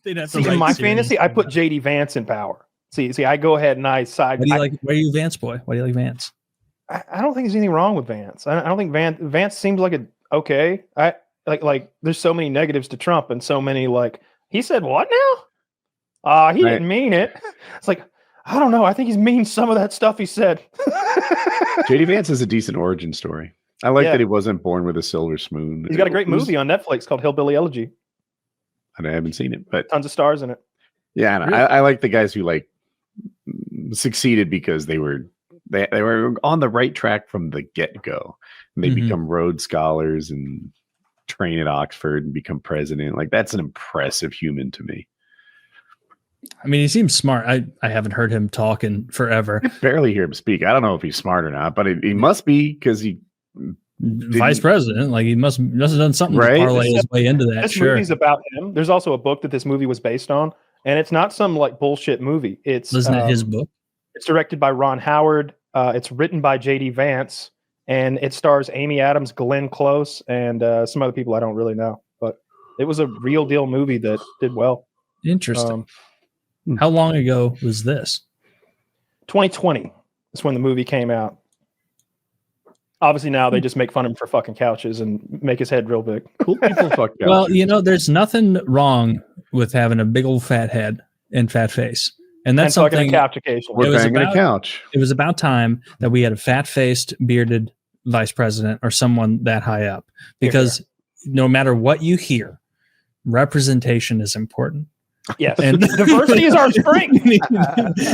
They'd have to See, in write my series. fantasy, I put JD Vance in power. See, I go ahead and I side. Why do you like? Why are you Vance boy? Why do you like Vance? I don't think there's anything wrong with Vance. I don't think Vance seems like okay. I like. There's so many negatives to Trump and so many like he said what now? He didn't mean it. It's like I don't know. I think he's mean some of that stuff he said. JD Vance is a decent origin story. I like that he wasn't born with a silver spoon. He's got a great movie on Netflix called Hillbilly Elegy. And I haven't seen it, but tons of stars in it. Yeah, and really? I like the guys who like succeeded because they were on the right track from the get-go. And they become Rhodes Scholars and train at Oxford and become president. Like that's an impressive human to me. I mean, he seems smart. I haven't heard him talk in forever. I barely hear him speak. I don't know if he's smart or not, but he must be because he vice president. Like he must have done something to parlay his way into that. This movie's about him. There's also a book that this movie was based on, and it's not some like bullshit movie. Isn't it his book? It's directed by Ron Howard. It's written by JD Vance, and it stars Amy Adams, Glenn Close, and some other people I don't really know. But it was a real deal movie that did well. Interesting. How long ago was this? 2020 is when the movie came out. Obviously, now they just make fun of him for fucking couches and make his head real big. Cool people fuck couches. Well, you know, there's nothing wrong with having a big old fat head and fat face. And that's something. Couch occasionally. We're banging a couch. It was about time that we had a fat-faced, bearded vice president or someone that high up. Because no matter what you hear, representation is important. Yes, and diversity is our strength.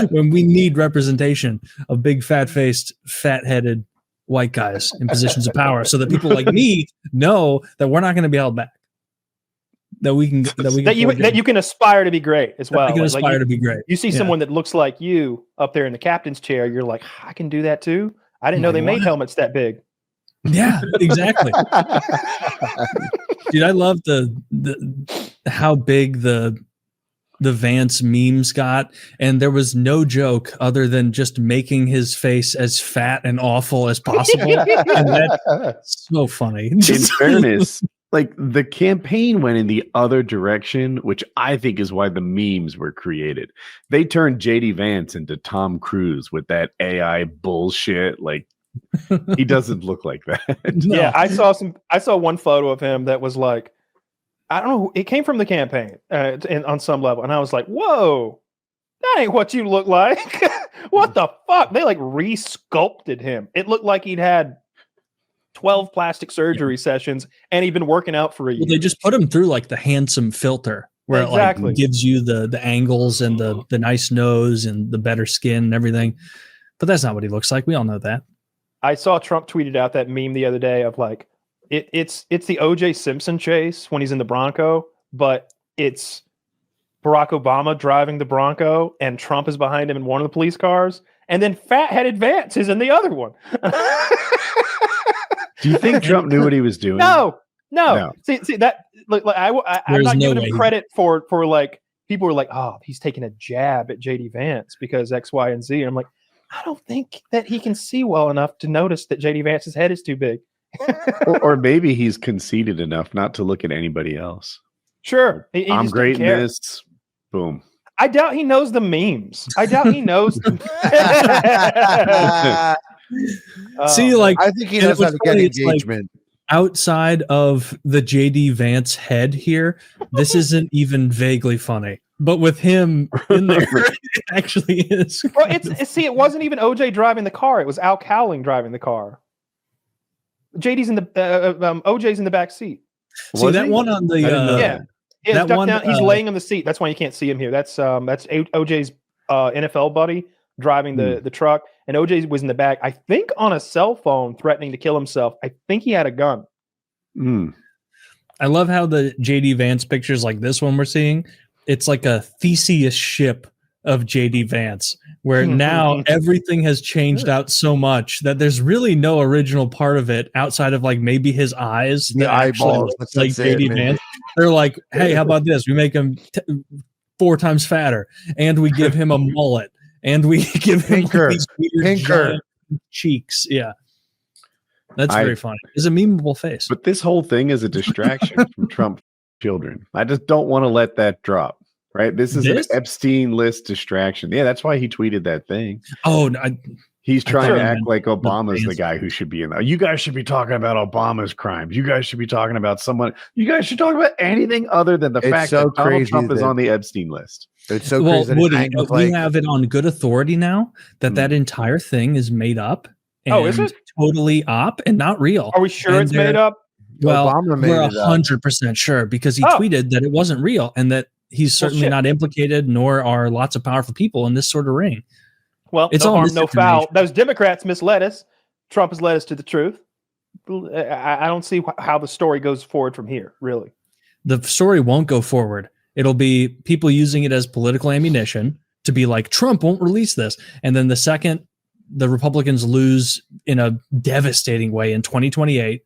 When we need representation of big, fat-faced, fat-headed white guys in positions of power, so that people like me know that we're not going to be held back. That you can aspire to be great as well. You can aspire to be great. You see someone that looks like you up there in the captain's chair, you're like, I can do that too. I didn't know they made helmets that big. Yeah, exactly. Dude, I love the how big the Vance memes got, and there was no joke other than just making his face as fat and awful as possible. And that's so funny. In fairness, like the campaign went in the other direction, which I think is why the memes were created. They turned JD Vance into Tom Cruise with that AI bullshit. Like he doesn't look like that. No. Yeah, I saw one photo of him that was like, I don't know. It came from the campaign on some level. And I was like, whoa, that ain't what you look like. What the fuck? They like re-sculpted him. It looked like he'd had 12 plastic surgery sessions and he'd been working out for a year. Well, they just put him through like the handsome filter where it like gives you the angles and the nice nose and the better skin and everything. But that's not what he looks like. We all know that. I saw Trump tweeted out that meme the other day of like, it's the O.J. Simpson chase when he's in the Bronco, but it's Barack Obama driving the Bronco and Trump is behind him in one of the police cars, and then fat-headed Vance is in the other one. Do you think Trump knew what he was doing? No. See that. Like I'm not giving him credit for like people were like, oh, he's taking a jab at JD Vance because X, Y, and Z. And I'm like, I don't think that he can see well enough to notice that JD Vance's head is too big. or maybe he's conceited enough not to look at anybody else. Sure. I'm great in this. Boom. I doubt he knows the memes. I doubt he knows. See, like, I think he knows how to get engagement. Like, outside of the JD Vance head here, this isn't even vaguely funny. But with him in there, it actually is. Well, it wasn't even OJ driving the car. It was Al Cowling driving the car. JD's in the OJ's in the back seat. See that one on the that one, down. He's laying on the seat. That's why you can't see him here. That's OJ's NFL buddy driving the truck, and OJ was in the back. I think on a cell phone, threatening to kill himself. I think he had a gun. I love how the JD Vance pictures like this one we're seeing. It's like a Theseus ship of JD Vance, where now everything has changed out so much that there's really no original part of it outside of like maybe his eyes. The eyeballs, like JD Vance. They're like, hey, how about this? We make him 4 times fatter, and we give him a mullet, and we give him like these weird giant cheeks. Yeah, that's very funny. It's a memeable face. But this whole thing is a distraction from Trump children. I just don't want to let that drop. right? This is This? an Epstein list distraction. Yeah, that's why he tweeted that thing. Oh, no, He's trying thought to you act meant like Obama's the Vance. guy who should be in there. You guys should be talking about Obama's crimes. You guys should be talking about someone. You guys should talk about anything other than the It's fact so that Donald crazy Trump is that- on the Epstein list. It's so well, crazy. That it Woody, kind of we like, have it on good authority now that that entire thing is made up. And Oh, is it? totally op and not real? Are we sure And it's made they're- up? Well, Obama made we're it up. 100% sure because he Oh. tweeted that it wasn't real and that he's certainly shit. not implicated, nor are lots of powerful people in this sort of ring. Well, It's no all harm, no foul. misinformation. Those Democrats misled us. Trump has led us to the truth. I don't see how the story goes forward from here, really. The story won't go forward. It'll be people using it as political ammunition to be like, Trump won't release this. And then the second the Republicans lose in a devastating way in 2028,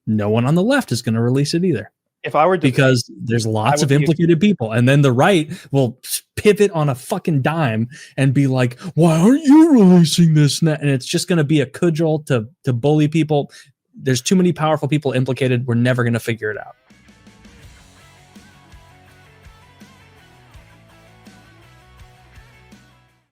no one on the left is going to release it either. If I were to, Because there's lots of would be- implicated people. And then the right will pivot on a fucking dime and be like, why aren't you releasing this now? And it's just going to be a cudgel to bully people. There's too many powerful people implicated. We're never going to figure it out.